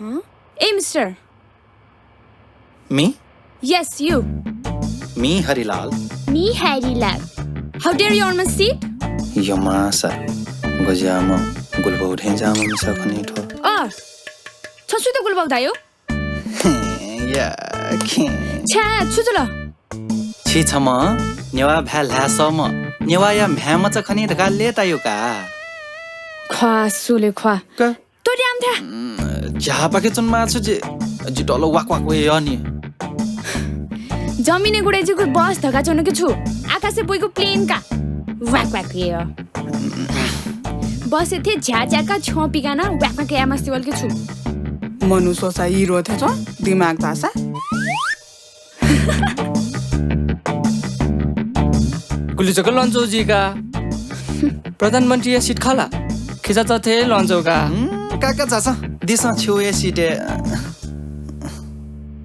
Huh? Hey, mister. Me? Yes, you. Me, Harilal. Me, Harilal. How dare you on my seat? Yamasa. Gojama. Gulbo Dhenjama Misa Kanito. Oh. Chasuita Gulbo Dayo? Yeah, Cha, Chutula. Chitama. Newa Palhasoma. Newa Yam Hamata Kanita Leta Yuka. Kwa Sule Kwa. Ka? Toriamda. Japaket on Matsuji. Jitolo Wakwa Wayoni. जमिने गुडेजीको बस धक्का चोनेको छु आकाशे बोइको plain का walk walk यो बस थे झ्याझ्याका छोपिगाना walk walk एमएसटीवल के छु Manu सोसा hero थे छ दिमाग भाषा गुलिचको लन्चौजी का प्रधानमन्त्री सिट खाला खिचा थे लन्चौ का काका चाचा दिसा छेउ सिटे